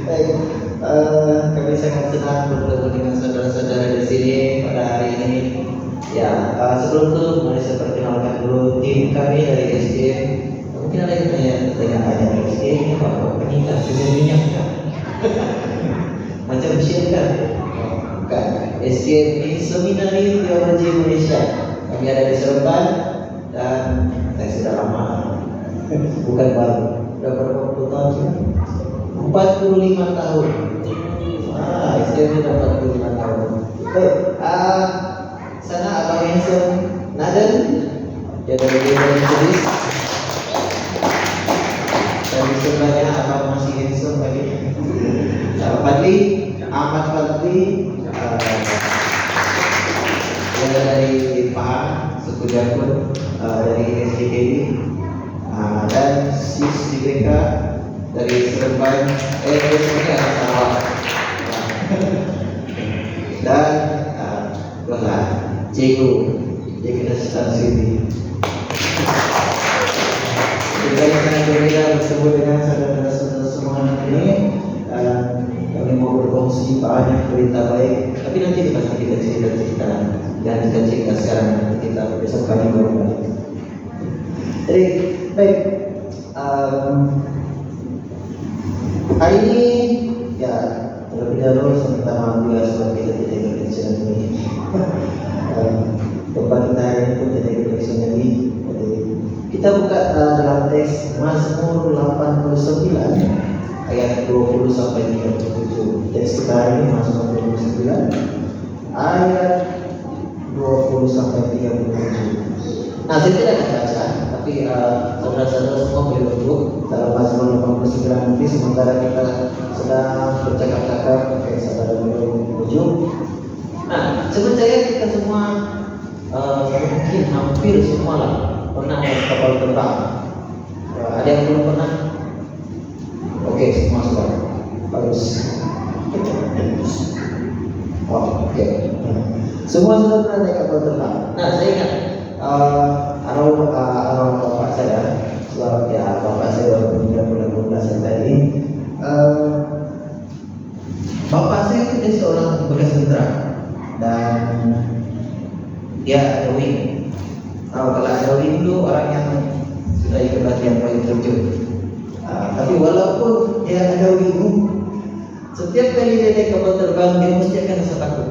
Baik, kami sangat senang bertemu dengan saudara-saudara di sini pada hari ini. Ya, sebelum itu mari saya perkenalkan dulu tim kami dari SDM. Mungkin ada yang tanya SDM ini apa? Peningkat sudah minyak kan? Macam siapa kan? Bukan. SDM ini Seminari Teologi Indonesia. Kami ada di Seremban dan saya sudah lama, bukan baru. Sudah berapa tahun sih? 45 tahun. SDM sudah 45 tahun. Baik, sana Abang Hanson Naden, dia dari Jenis. Dan di sebelahnya Abang masih Hanson lagi. Fadli, Ahmad Fadli, dia dari Pahang, suku Jakun, dari SDKD, dan Sis Dibeka dari Seremban, Sarawak, dan Cikgu kita Siti. Kita sangat gembira bertemu dengan saudara-saudara semua ini. Kami mau berkongsi banyak berita baik, tapi nanti pas kita cerita dan kita cerita sekarang, kita besok kali baru balik. Jadi baik, hari ini ya terlebih dahulu saya minta maaf juga sebab kita tidak ikut kajian ini. Tempat kita hari ini pun tidak ikut kajian lagi. Kita buka dalam teks Mazmur 89 ayat 20 sampai 37. Teks kita hari ini Mazmur 29 ayat 20 sampai 37. Nah, saya tidak akan baca, tapi saudara-saudara semua boleh duduk dalam Mazmur 89 nanti sementara kita sedang bercakap-cakap. Oke, saudara boleh duduk. Nah, sebenarnya kita semua mungkin hampir semua lah pernah naik kapal terbang. Ada yang belum pernah? Oke, semua sudah. Bagus. Oke. Semua sudah pernah naik kapal terbang. Nah, saya ingat arwah bapak saya, sebab ya bapak saya baru meninggal bulan 12 tadi. Bapak saya itu dia seorang bekas tentara dan dia ada wing. Kalau ada wing itu orang yang sudah ikut latihan paling terjun. Tapi walaupun dia ada wing, setiap kali dia naik kapal terbang dia mesti akan rasa takut.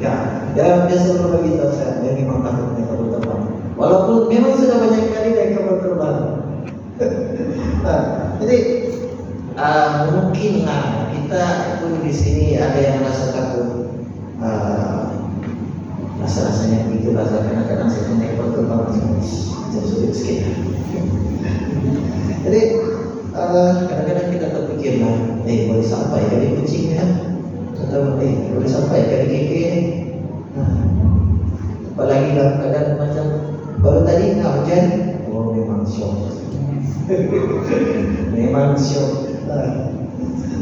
Ya, dia selalu beritahu saya dia memang takut naik kapal terbang. Walaupun memang sudah banyak kali naik kapal terbang. Jadi mungkinlah kita pun di sini ada yang rasa takut. Rasa-rasanya begitu rasa kadang-kadang saya naik kapal terbang macam sulit sikit. Jadi kadang-kadang kita terpikir lah, boleh sampai kali kucing kan, atau boleh sampai kali keke. Apalagi dalam keadaan macam baru tadi hujan, memang syok. Memang syok.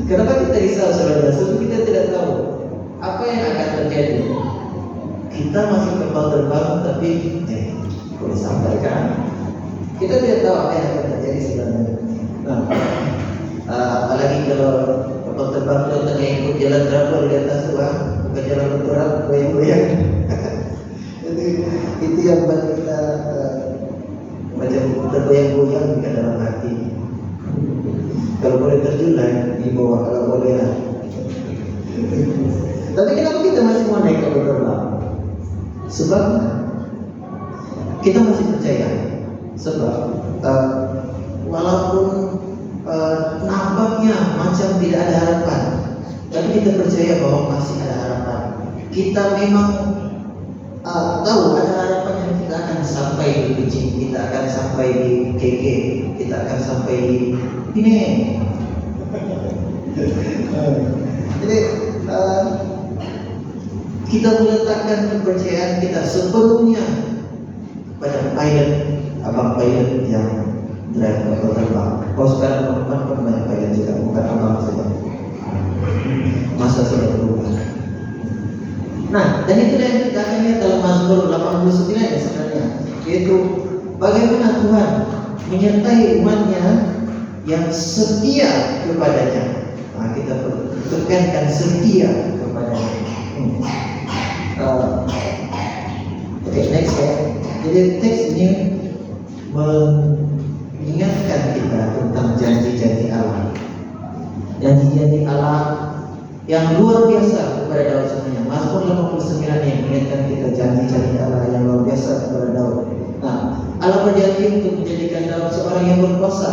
Kenapa kita risau saudara? Sebab kita tidak tahu apa yang akan terjadi. Kita masih kapal terbang tapi boleh sampai kan? Kita tidak tahu apa yang akan terjadi sebenarnya. Apalagi kalau kapal terbang itu tengah ikut jalan teratur di atas itu, bukan jalan berat goyang-goyang. Jadi itu yang buat kita macam tergoyang-goyang di dalam hati. Kalau boleh terjun lah di bawah, kalau boleh lah. Tapi kenapa kita masih mau naik kapal terbang? Sebab kita masih percaya. Sebab walaupun nampaknya macam tidak ada harapan, tapi kita percaya bahwa masih ada harapan. Kita memang tahu ada harapan yang kita akan sampai di Kucing, kita akan sampai di KK, kita akan sampai di ini. Jadi kita meletakkan kepercayaan kita sepenuhnya pada pilot, abang pilot yang drive kapal terbang. Kalau sekarang teman-teman pun banyak pilot juga, bukan abang saja. Masa sudah berubah. Nah, dan itulah yang kita akan lihat dalam Mazmur 89 ya sebenarnya, yaitu bagaimana Tuhan menyertai umatnya yang setia kepadanya. Nah, kita tekankan setia kepadanya. Oke, next ya. Jadi teks ini mengingatkan kita tentang janji-janji Allah. Janji-janji Allah yang luar biasa kepada Daud sebenarnya. Mazmur 59 ini mengingatkan kita janji-janji Allah yang luar biasa kepada Daud. Nah, Allah berjanji untuk menjadikan Daud seorang yang berkuasa.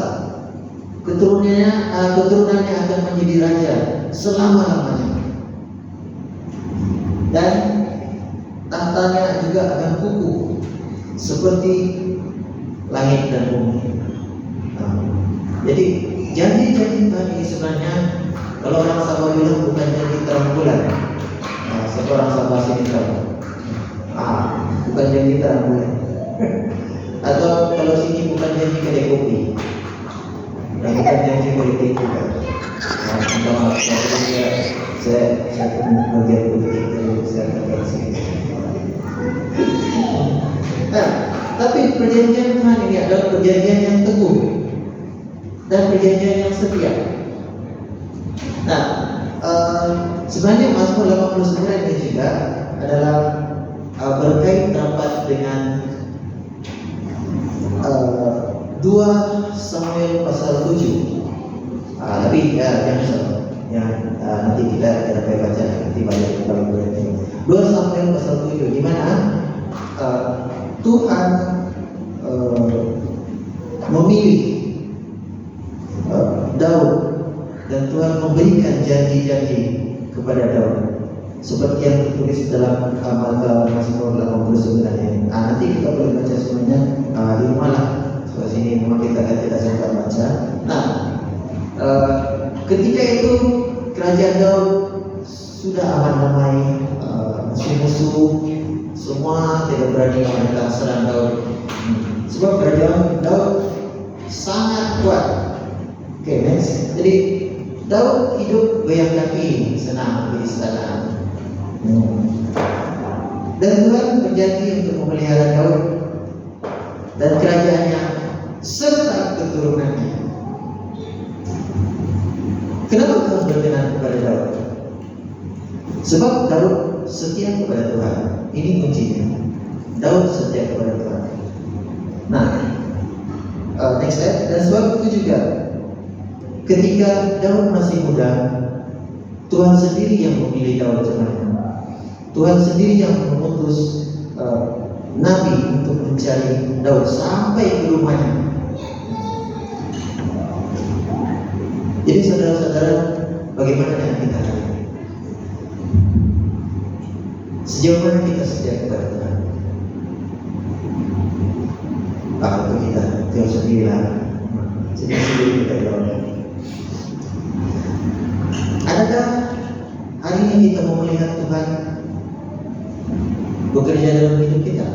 Keturunannya akan menjadi raja selama-lamanya. Dan tahtanya juga akan kukuh seperti langit dan bumi. Nah, jadi janji-janji Tuhan ini sebenarnya, kalau orang Sabah bilang bukan janji terang bulan. Nah, siapa orang Sabah sini tahu? Bukan janji terang bulan. Atau kalau sini bukan janji kedai kopi. Dan bukan janji politik juga. Nah, saya kerja politik, saya akan sini. Nah, tapi perjanjian Tuhan ini adalah perjanjian yang teguh dan perjanjian yang setia. Nah, sebenarnya Mazmur 89 ini juga adalah berkait rapat dengan 2 Samuel pasal 7. Tapi nanti kita dapat baca nanti banyak kalau berarti 2 Samuel pasal 7 di mana Tuhan memilih Daud dan Tuhan memberikan janji-janji kepada Daud seperti yang tertulis dalam Mazmur 89 ini. Nanti kita boleh baca semuanya di rumah lah. Soal sini memang kita tidak sempat baca. Nah, ketika itu kerajaan Daud sudah aman damai, musuh-musuh semua tidak berani menentang serang Daud. Sebab kerajaan Daud sangat kuat. Oke, next. Jadi Daud hidup goyang kaki, senang di istana. Dan Tuhan berjanji untuk memelihara Daud dan kerajaannya serta keturunannya. Kenapa Tuhan berkenan kepada Daud? Sebab Daud setia kepada Tuhan. Ini kuncinya. Daud setia kepada Tuhan. Nah, next step. Dan sebab itu juga ketika Daud masih muda, Tuhan sendiri yang memilih Daud sebenarnya. Tuhan sendiri yang mengutus Nabi untuk mencari Daud sampai ke rumahnya. Jadi saudara-saudara, bagaimana dengan kita hari ini? Sejauh mana kita setia kepada Tuhan? Itu kita Tuhan sendirilah. Sendiri kita jawabnya. Adakah hari ini kita mau melihat Tuhan bekerja dalam hidup kita?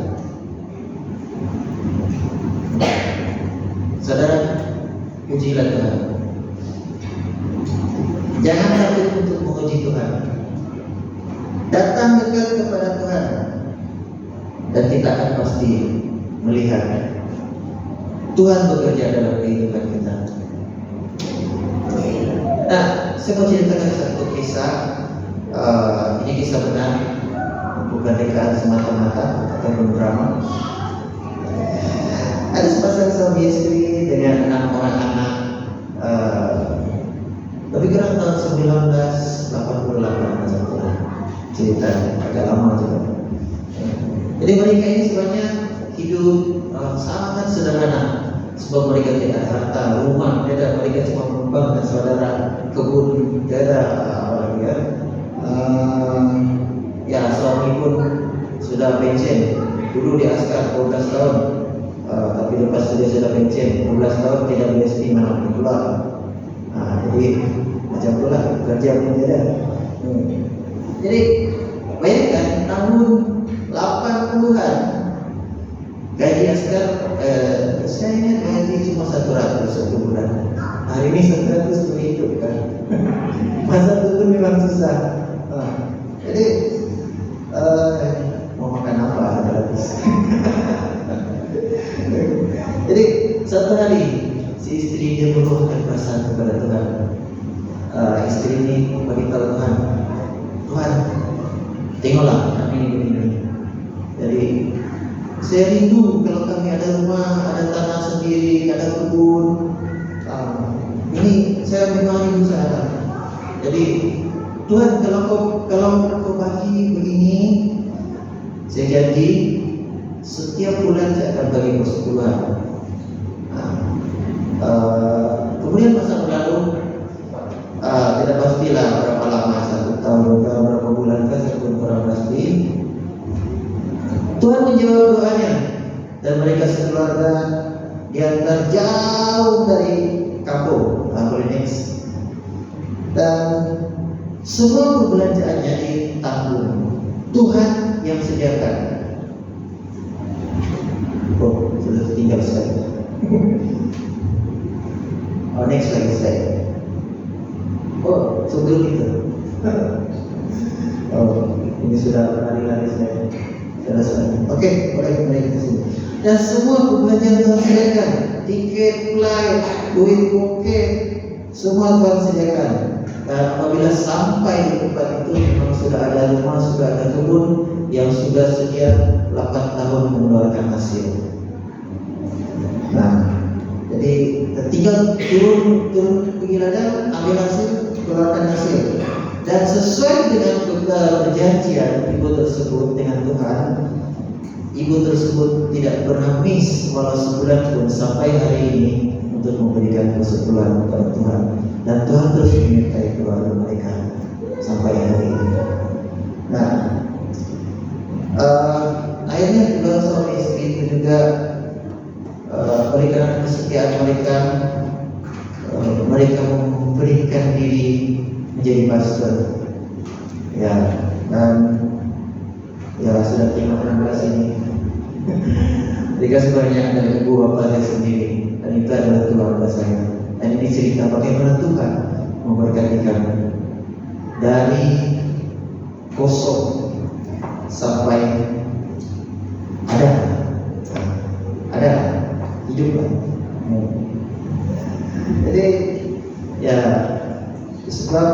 Saudara, pujilah Tuhan. Jangan takut untuk menguji Tuhan. Datang dekat kepada Tuhan, dan kita akan pasti melihat Tuhan bekerja dalam kehidupan kita. Nah, saya mau ceritakan satu kisah. Ini kisah benar, bukan rekaan semata-mata atau drama. Ada sepasang suami istri dengan 6 orang anak. Lebih kurang tahun 1988 macam itu ceritanya, agak lama juga. Jadi mereka ini sebenarnya hidup sangat sederhana, sebab mereka tidak ada harta, rumah, mereka cuma menumpang dan saudara, kebun, tidak ada ya suami pun sudah pensiun, dulu di askar 12 tahun, tapi lepas itu dia sudah pensiun 12 tahun tidak boleh mana pun keluar. Jadi macam itulah kerja pun tidak ada. Jadi bayangkan tahun 80-an gaji askar, saya ingat gaji cuma 100 satu bulan. Hari ini 100 untuk hidup kan. Masa itu pun memang susah. Jadi mau makan apa gratis. Jadi satu hari si istri dia meluahkan perasaan kepada Tuhan. Istri ini beritahu Tuhan, Tuhan, tengoklah kami ini begini. Jadi saya rindu kalau kami ada rumah, ada tanah sendiri, ada kebun. Ini saya memang rindu saya. Jadi Tuhan, kalau kau bagi begini, saya janji setiap bulan saya akan bagi kau $10. Kemudian masa berlalu, tidak pastilah berapa lama, 1 tahun, berapa bulan kan, saya pun kurang pasti. Tuhan menjawab doanya dan mereka sekeluarga diantar jauh dari kampung Phoenix, dan semua perbelanjaannya ditanggung. Tuhan yang sediakan. Oh, sudah tinggal sekali. Oh, next lagi saya. Oh, sebelum itu. Oh, ini sudah lari-lari saya. Oke, boleh ke sini. Dan semua perbelanjaan Tuhan sediakan, tiket, flight, duit bokeh, semua Tuhan sediakan. Dan apabila sampai di tempat itu, memang sudah ada rumah, sudah ada kebun yang sudah sedia 8 tahun mengeluarkan hasil. Nah, jadi tinggal turun pergi ladang, ambil hasil, keluarkan hasil. Dan sesuai dengan perjanjian ibu tersebut dengan Tuhan, ibu tersebut tidak pernah miss walau sebulan pun sampai hari ini untuk memberikan persepuluhan kepada Tuhan. Dan Tuhan terus menyertai keluarga mereka sampai hari ini. Nah, akhirnya kedua suami istri itu juga berikan kesetiaan mereka, mereka memberikan diri menjadi pastor. Ya, dan ya sudah 15 ini. Mereka sebenarnya adalah ibu bapaknya sendiri, dan itu adalah keluarga saya. Dan ini cerita bagaimana Tuhan memberkati kami dari kosong sampai ada hiduplah. Jadi ya, sebab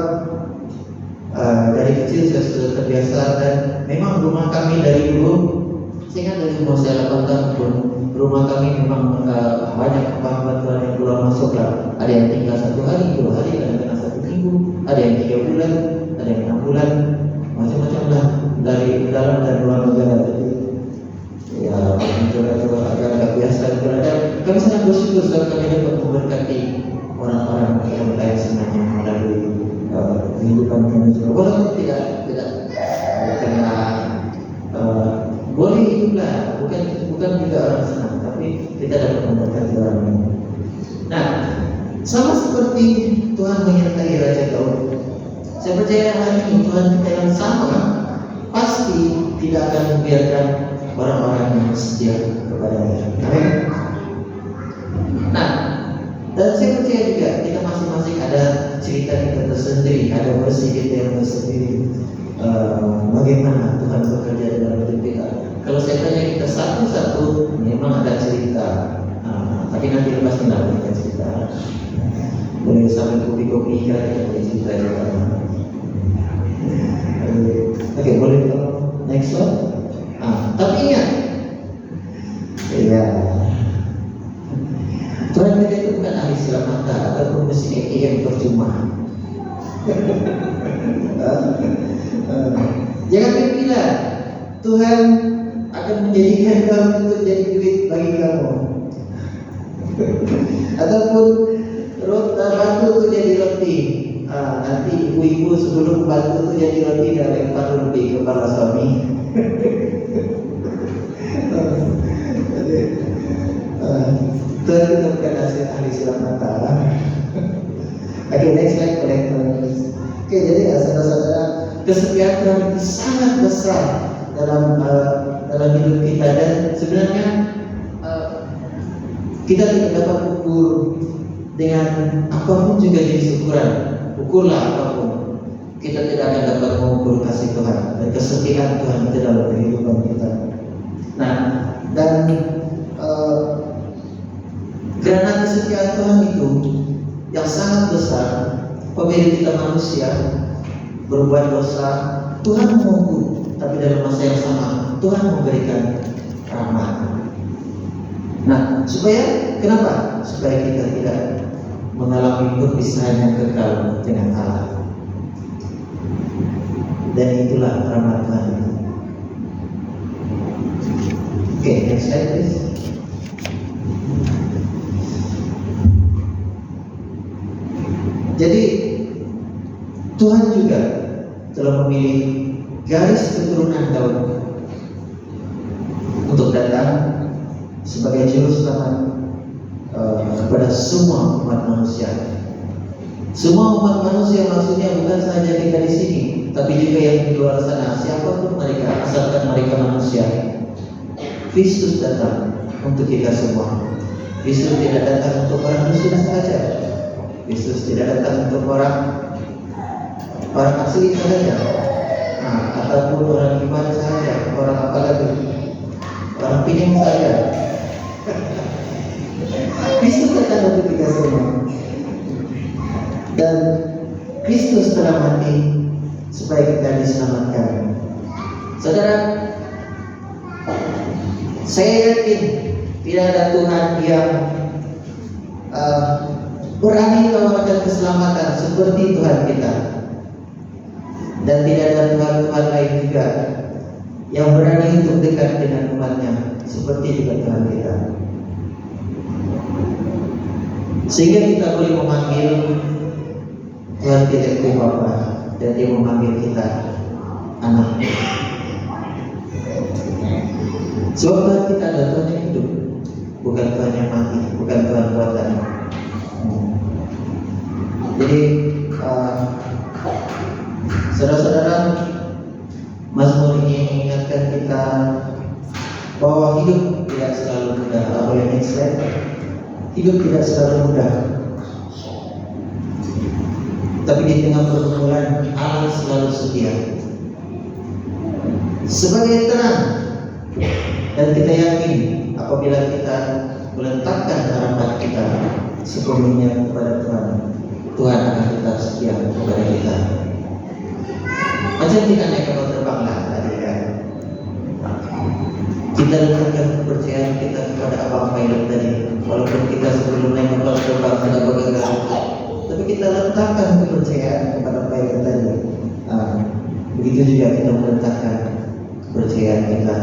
dari kecil saya sudah terbiasa, dan memang rumah kami dari dulu, saya ingat dari umur saya 8 tahun pun, rumah kami memang banyak bantuan yang keluar masuk lah. Ada yang tinggal 1 hari, 2 hari, ada yang 1 minggu, ada yang 3 bulan, ada yang 6 bulan, macam-macam lah dari dalam dan luar negara. Jadi ya, mencoba agak biasa berada. Kami sangat bersyukur sebab kami dapat memberkati orang-orang yang lain sebenarnya melalui kehidupan kami juga. Walaupun tidak kena boleh hiduplah, bukan juga orang senang, tapi kita dapat memberkati orang lain. Nah, sama seperti Tuhan menyertai Raja Daud, saya percaya hari ini Tuhan kita yang sama pasti tidak akan membiarkan orang-orang yang setia kepada-Nya. Amin. Nah, dan saya percaya juga kita masing-masing ada cerita kita tersendiri, ada versi kita yang tersendiri. Bagaimana Tuhan bekerja dalam hidup kita. Kalau saya tanya kita satu-satu, memang ada cerita. Tapi nanti lepas kita cerita. Boleh sambil kopi-kopi kita boleh cerita juga. Oke, boleh next slide. Tapi ingat, ya, Tuhan kita itu bukan ahli silam mata ataupun mesin ATM percuma. Jangan berkira Tuhan akan menjadikan kamu untuk jadi duit bagi kamu, ataupun batu itu jadi roti. Nanti ibu-ibu sebelum batu itu jadi roti dan lempar roti ke kepala suami. Tuhan kita bukan ahli silam mata. Oke, next slide boleh. Oke, jadi saudara-saudara, kesetiaan Tuhan itu sangat besar dalam hidup kita, dan sebenarnya kita tidak dapat ukur dengan apapun juga jenis ukuran. Ukurlah apapun, kita tidak akan dapat mengukur kasih Tuhan dan kesetiaan Tuhan itu dalam kehidupan kita. Nah, dan Karena kesetiaan Tuhan itu yang sangat besar. Apabila kita manusia berbuat dosa, Tuhan menunggu, tapi dalam masa yang sama Tuhan memberikan rahmat. Nah, kenapa? Supaya kita tidak mengalami perpisahan yang kekal dengan Allah. Dan itulah rahmat Tuhan. Oke, next slide please. Jadi Tuhan juga telah memilih garis keturunan Daud untuk datang sebagai juru selamat kepada semua umat manusia. Semua umat manusia maksudnya bukan saja kita di sini, tapi juga yang di luar sana, siapapun mereka, asalkan mereka manusia. Kristus datang untuk kita semua. Kristus tidak datang untuk orang Muslim saja. Kristus tidak datang untuk orang asli saja, ataupun orang iman saja, orang apa lagi, orang Pinang saja. Kristus datang untuk kita semua, dan Kristus telah mati supaya kita diselamatkan. Saudara, saya yakin tidak ada Tuhan yang berani menawarkan keselamatan seperti Tuhan kita, dan tidak ada Tuhan lain juga yang berani untuk dekat dengan umatnya seperti juga Tuhan kita. Sehingga kita boleh memanggil Tuhan kita itu Bapa, dan Dia memanggil kita anak. Sebab Tuhan kita adalah Tuhan yang hidup, bukan Tuhan yang mati, bukan Tuhan buatan. Jadi saudara-saudara, Mazmur ini mengingatkan kita bahwa hidup tidak selalu mudah. Boleh next slide. Hidup tidak selalu mudah, tapi di tengah pergumulan Allah selalu setia sebagai terang. Dan kita yakin apabila kita meletakkan harapan kita sepenuhnya kepada Tuhan, Tuhan akan tetap setia kepada kita. Macam kita naik kapal terbang lah tadi kan. Kita letakkan kepercayaan kita kepada abang pilot tadi. Walaupun kita sebelum naik kapal terbang sudah bergegas, tapi kita letakkan kepercayaan kepada pilot tadi. Begitu juga kita meletakkan kepercayaan kita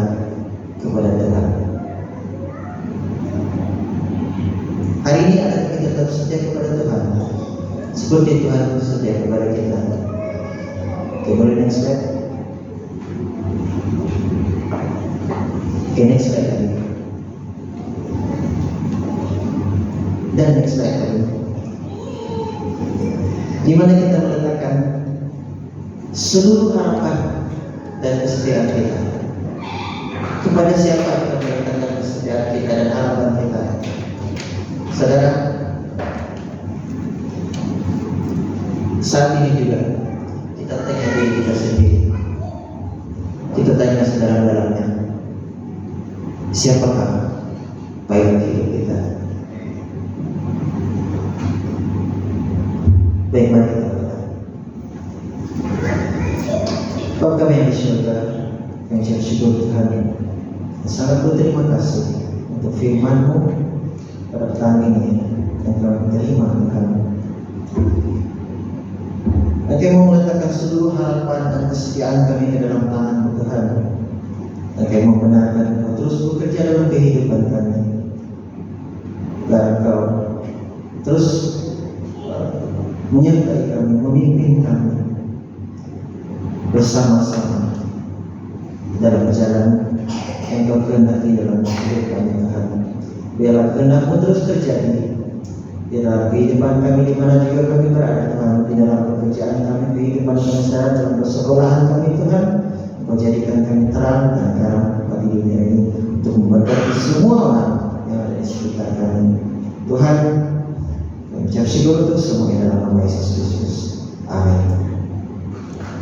kepada Tuhan. Hari ini akan kita tetap setia kepada Tuhan, seperti Tuhan setia kepada kita. Oke, boleh next slide. Oke, next slide lagi. Dan next slide lagi. Di mana kita meletakkan seluruh harapan dan kesetiaan kita. Kepada siapa kita meletakkan kesetiaan kita dan harapan kita? Saudara, saat ini juga kita tanya diri kita sendiri. Kita tanya sedalam-dalamnya, siapakah pilot hidup kita? Baik, mari kita berdoa. Bapa kami yang di surga, yang bersyukur Tuhan, sangat berterima kasih untuk firman-Mu pada petang ini yang kami terima Tuhan. Dan kami mau meletakkan seluruh harapan dan kesetiaan kami ke dalam tangan-Mu Tuhan. Dan kami membenarkan Engkau terus bekerja dalam kehidupan kami. Dan Engkau terus menyertai kami, memimpin kami bersama-sama dalam jalan yang Engkau kehendaki dalam hidup kami Tuhan. Biarlah kehendak-Mu terus terjadi di dalam kehidupan kami di mana juga kami berada Tuhan, di dalam pekerjaan kami, kehidupan manusia, dalam persekolahan kami Tuhan. Engkau jadikan kami terang dan garam bagi dunia ini untuk memberkati semua orang yang ada di sekitar kami. Tuhan, kami ucap syukur untuk semuanya dalam nama Yesus Kristus. Amin.